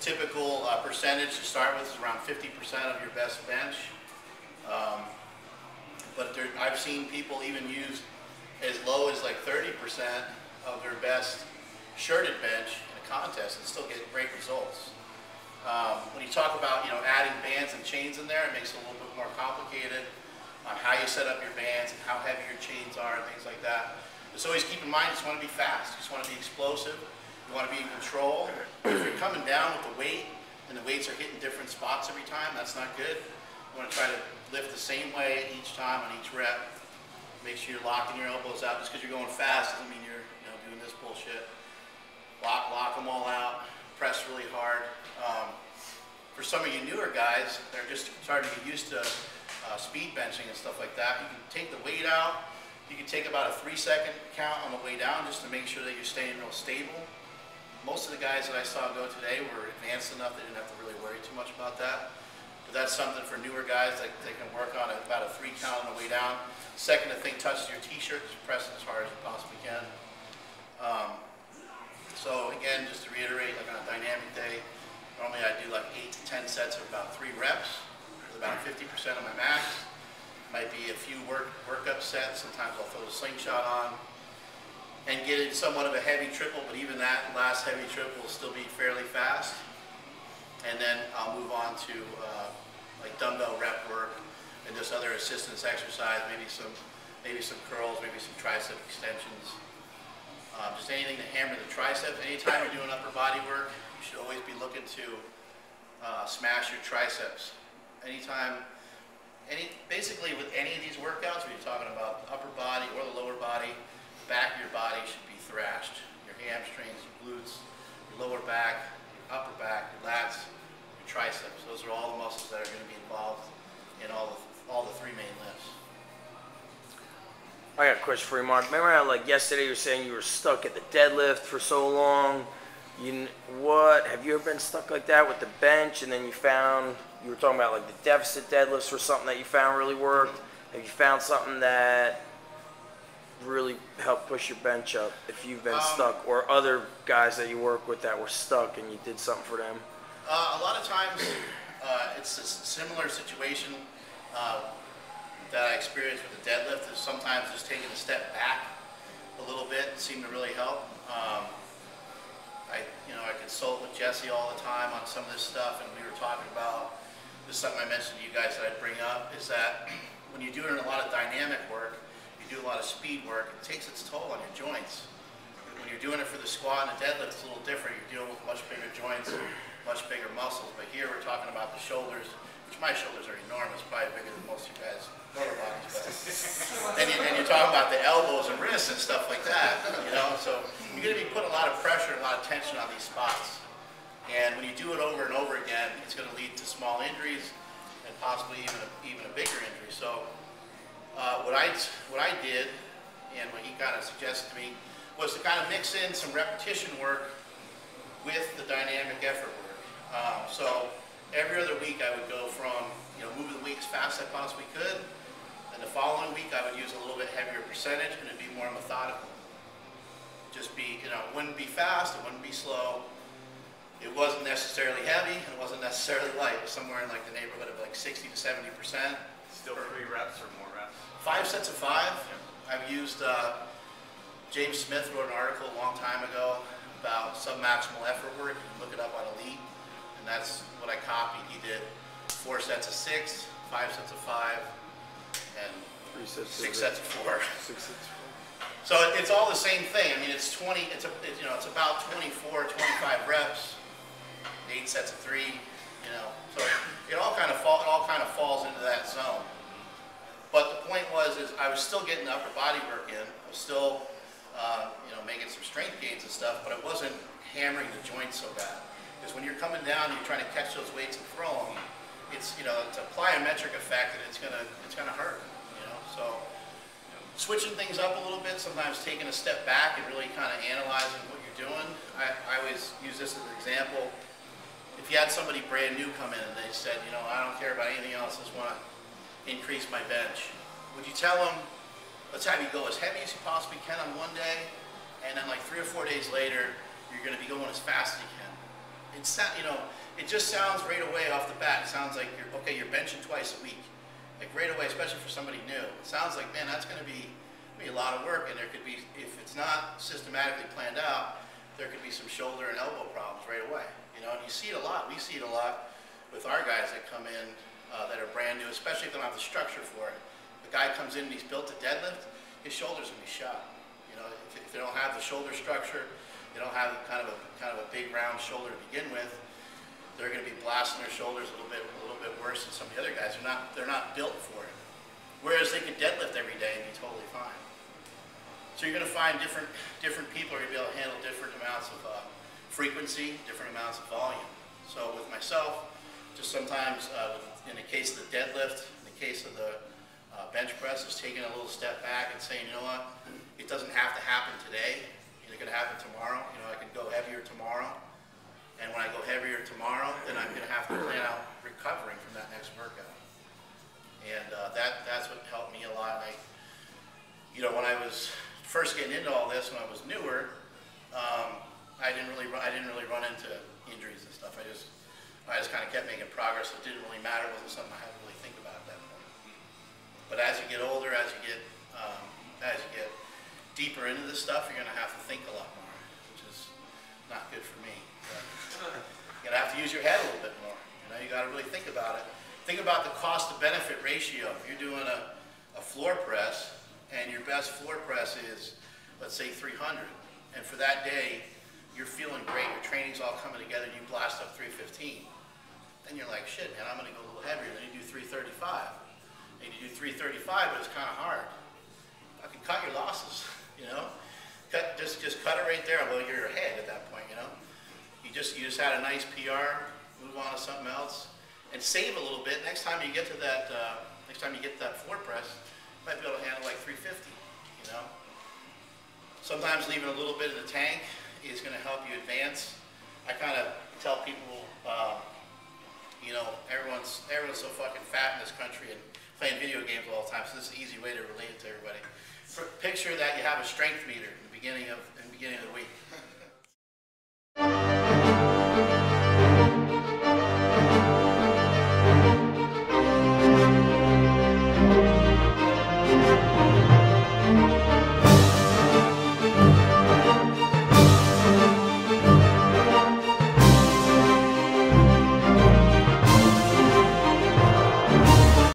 typical percentage to start with is around 50% of your best bench. But I've seen people even use as low as like 30% of their best shirted bench in a contest and still get great results. When you talk about adding bands and chains in there, it makes it a little bit more complicated on how you set up your bands and how heavy your chains are and things like that. Just always keep in mind, you just want to be fast, you just want to be explosive, you want to be in control. If you're coming down with the weight and the weights are hitting different spots every time, that's not good. You want to try to lift the same way each time on each rep. Make sure you're locking your elbows out. Just because you're going fast doesn't mean you're doing this bullshit. Lock them all out. Press really hard. For some of you newer guys that are just starting to get used to speed benching and stuff like that, you can take the weight out. You can take about a 3-second count on the way down just to make sure that you're staying real stable. Most of the guys that I saw go today were advanced enough they didn't have to really worry too much about that. But that's something for newer guys that they can work on about a 3 count on the way down. Second, the thing touches your t-shirt, just press it as hard as you possibly can. So again, just to reiterate, like on a dynamic day, normally I do like 8 to 10 sets of about 3 reps, about 50% of my max. Might be a few workup sets. Sometimes I'll throw a slingshot on and get in somewhat of a heavy triple, but even that last heavy triple will still be fairly fast. And then I'll move on to like dumbbell rep work and just other assistance exercise, maybe some curls, maybe some tricep extensions. Just anything to hammer the triceps. Anytime you're doing upper body work, you should always be looking to smash your triceps. Basically with any of these workouts, when you're talking about the upper body or the lower body, back of your body should be thrashed. Your hamstrings, your glutes, your lower back, your upper back, your lats, your triceps. Those are all the muscles that are going to be involved in all the 3 main lifts. I got a question for you, Mark. Remember how, like yesterday, you were saying you were stuck at the deadlift for so long? Have you ever been stuck like that with the bench, and then you were talking about like the deficit deadlifts or something that you found really worked? Have you found something that really helped push your bench up if you've been stuck, or other guys that you work with that were stuck and you did something for them? A lot of times it's a similar situation that I experienced with the deadlift. Is sometimes just taking a step back a little bit seemed to really help. I consult with Jesse all the time on some of this stuff, and we were talking about, this is something I mentioned to you guys that I'd bring up, is that when you're doing a lot of dynamic work, you do a lot of speed work, it takes its toll on your joints. When you're doing it for the squat and the deadlift, it's a little different. You're dealing with much bigger joints, much bigger muscles. But here we're talking about the shoulders, which my shoulders are enormous, probably bigger than most of you guys' lower bodies. But then you're talking about the elbows and wrists and stuff like that, So you're going to be putting a lot of pressure and a lot of tension on these spots. And when you do it over and over again, it's going to lead to small injuries and possibly even a bigger injury. So what I did, and what he kind of suggested to me, was to kind of mix in some repetition work with the dynamic effort work. So every other week I would go from moving the weight as fast as I possibly could, and the following week I would use a little bit heavier percentage, and it'd be more methodical. Just be, it wouldn't be fast, it wouldn't be slow. It wasn't necessarily heavy, and it wasn't necessarily light. It was somewhere in like the neighborhood of like 60 to 70%. Still 3 reps or more reps? 5 sets of 5. I've used, James Smith wrote an article a long time ago about submaximal effort work. You can look it up on Elite, and that's what I copied. He did 4 sets of 6, 5 sets of 5, and 6 sets of 4. 6 sets of 4. So it's all the same thing. I mean, it's about 24, 25 reps, 8 sets of 3. So it all kind of falls into that zone. But the point is I was still getting the upper body work in. I was still making some strength gains and stuff, but I wasn't hammering the joints so bad. Because when you're coming down, you're trying to catch those weights and throw them. It's it's a plyometric effect, and it's gonna hurt. So switching things up a little bit, sometimes taking a step back and really kind of analyzing what you're doing. I always use this as an example. If you had somebody brand new come in and they said, I don't care about anything else, I just want to increase my bench, would you tell them, let's have you go as heavy as you possibly can on one day, and then like 3 or 4 days later, you're going to be going as fast as you can? it just sounds right away off the bat. It sounds like you're benching twice a week, like right away, especially for somebody new. It sounds like, man, that's going to be a lot of work, and there could be, if it's not systematically planned out, there could be some shoulder and elbow problems right away. And you see it a lot. We see it a lot with our guys that come in that are brand new, especially if they don't have the structure for it. The guy comes in and he's built to deadlift, his shoulder's gonna be shot. If they don't have the shoulder structure, they don't have kind of a big round shoulder to begin with, they're gonna be blasting their shoulders a little bit worse than some of the other guys. They're not built for it. Whereas they can deadlift every day and be totally fine. So you're going to find different people are going to be able to handle different amounts of frequency, different amounts of volume. So with myself, just sometimes in the case of the deadlift, in the case of the bench press, is taking a little step back and saying, you know what, it doesn't have to happen today. It's going to happen tomorrow. I can go heavier tomorrow. And when I go heavier tomorrow, then I'm going to have to plan out recovering from that next workout. And that's what helped me a lot. And when I was first getting into all this, when I was newer, I didn't really run into injuries and stuff. I just kind of kept making progress. It didn't really matter. It wasn't something I had to really think about at that point. But as you get older, as you get deeper into this stuff, you're going to have to think a lot more, which is not good for me. But you're going to have to use your head a little bit more. You got to really think about it. Think about the cost to benefit ratio. If you're doing a floor press, and your best floor press is, let's say, 300, and for that day, you're feeling great, your training's all coming together, and you blast up 315, then you're like, shit, man, I'm going to go a little heavier. Then you do 335. And you do 335, but it's kind of hard. I can cut your losses, Just cut it right there. Well, you're ahead at that point, You just had a nice PR, move on to something else, and save a little bit. Next time you get to that floor press, you might be able to handle like 350, Sometimes leaving a little bit in the tank is going to help you advance. I kind of tell people, everyone's so fucking fat in this country and playing video games all the time, so this is an easy way to relate it to everybody. Picture that you have a strength meter in the beginning of the week.